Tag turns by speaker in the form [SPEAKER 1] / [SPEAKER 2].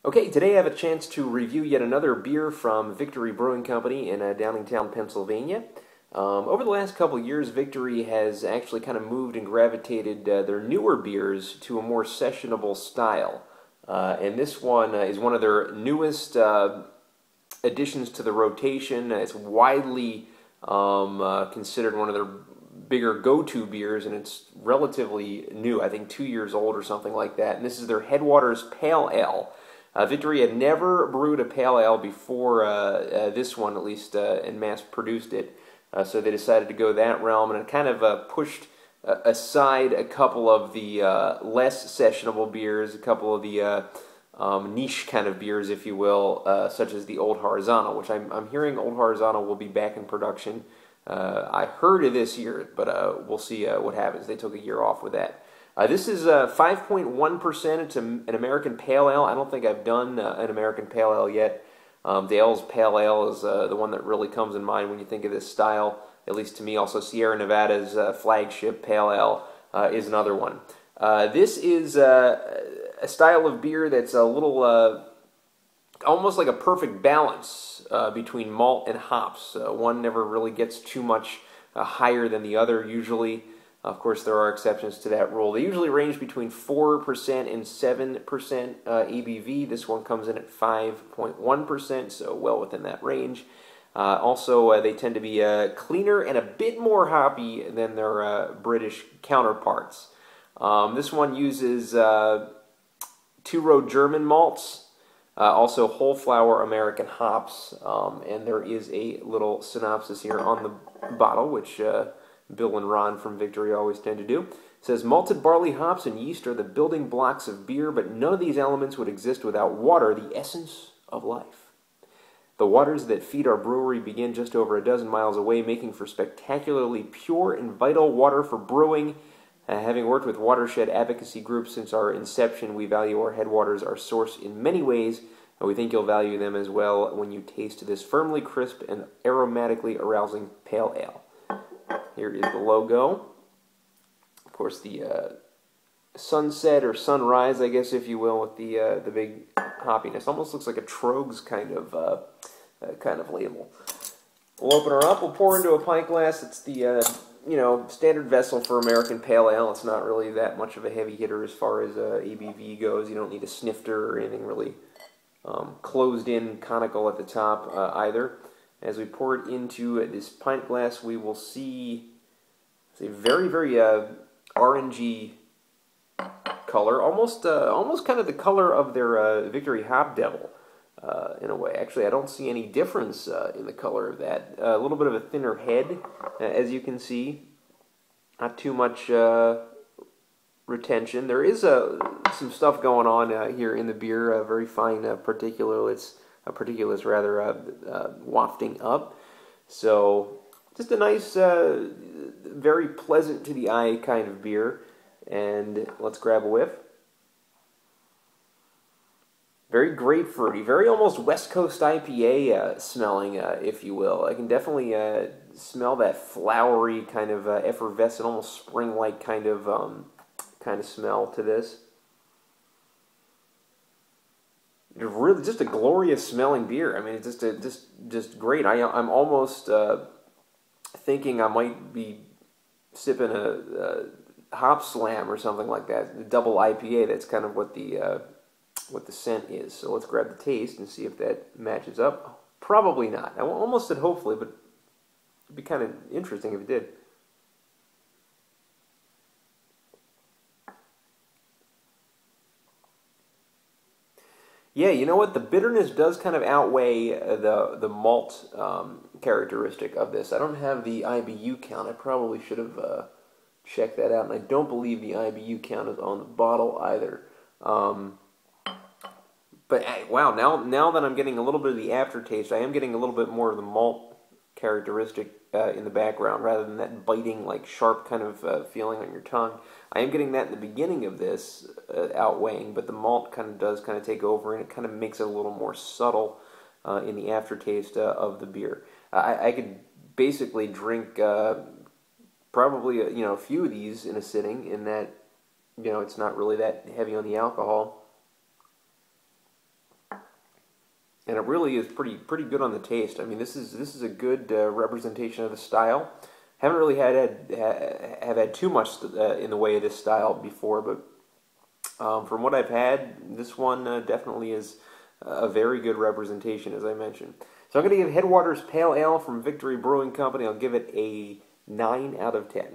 [SPEAKER 1] Okay, today I have a chance to review yet another beer from Victory Brewing Company in Downingtown, Pennsylvania. Over the last couple of years, Victory has actually kind of moved and gravitated their newer beers to a more sessionable style. And this one is one of their newest additions to the rotation. It's widely considered one of their bigger go-to beers, and it's relatively new, I think 2 years old or something like that. And this is their Headwaters Pale Ale. Victory had never brewed a pale ale before this one, at least, and mass-produced it. So they decided to go that realm, and it kind of pushed aside a couple of the less sessionable beers, a couple of the niche kind of beers, if you will, such as the Old Horizontal, which I'm hearing Old Horizontal will be back in production. I heard of this year, but we'll see what happens. They took a year off with that. This is 5.1%. It's an American Pale Ale. I don't think I've done an American Pale Ale yet. Dale's Pale Ale is the one that really comes in mind when you think of this style, at least to me. Also, Sierra Nevada's flagship Pale Ale is another one. This is a style of beer that's a little, almost like a perfect balance between malt and hops. One never really gets too much higher than the other, usually. Of course, there are exceptions to that rule. They usually range between 4% and 7% ABV. This one comes in at 5.1%, so well within that range. Also, they tend to be cleaner and a bit more hoppy than their British counterparts. This one uses two-row German malts, also whole flour American hops, and there is a little synopsis here on the bottle, which Bill and Ron from Victory always tend to do. It says, malted barley, hops, and yeast are the building blocks of beer, but none of these elements would exist without water, the essence of life. The waters that feed our brewery begin just over a dozen miles away, making for spectacularly pure and vital water for brewing. Having worked with watershed advocacy groups since our inception, we value our headwaters, our source, in many ways, and we think you'll value them as well when you taste this firmly crisp and aromatically arousing pale ale. Here is the logo. Of course, the sunset or sunrise, I guess, if you will, with the big hoppiness. Almost looks like a Trogs kind of label. We'll open her up. We'll pour into a pint glass. It's the standard vessel for American Pale Ale. It's not really that much of a heavy hitter as far as ABV goes. You don't need a snifter or anything really closed-in, conical at the top either. As we pour it into this pint glass, we will see a very, very orangey color, almost kind of the color of their Victory Hop Devil in a way. Actually, I don't see any difference in the color of that. A little bit of a thinner head, as you can see. Not too much retention. There is some stuff going on here in the beer, very fine particulates. Particulates rather wafting up. So just a nice, very pleasant to the eye kind of beer. And let's grab a whiff. Very grapefruity, very almost West Coast IPA smelling, if you will. I can definitely smell that flowery kind of effervescent, almost spring-like kind of smell to this. Really, just a glorious smelling beer. I mean, it's just great. I'm almost thinking I might be sipping a hop slam or something like that. The double IPA. That's kind of what the scent is. So let's grab the taste and see if that matches up. Probably not. I almost said hopefully, but it'd be kind of interesting if it did. Yeah, you know what? The bitterness does kind of outweigh the malt characteristic of this. I don't have the IBU count. I probably should have checked that out, and I don't believe the IBU count is on the bottle either. But wow, now that I'm getting a little bit of the aftertaste, I am getting a little bit more of the malt characteristic in the background, rather than that biting, like sharp kind of feeling on your tongue. I am getting that in the beginning of this outweighing, but the malt does take over, and it kind of makes it a little more subtle in the aftertaste of the beer. I could basically drink probably a few of these in a sitting, in that it's not really that heavy on the alcohol. and it really is pretty good on the taste. I mean, this is a good representation of the style. Haven't really have had too much in the way of this style before, but from what I've had, this one definitely is a very good representation, as I mentioned. So I'm going to give Headwaters Pale Ale from Victory Brewing Company. I'll give it a 9 out of 10.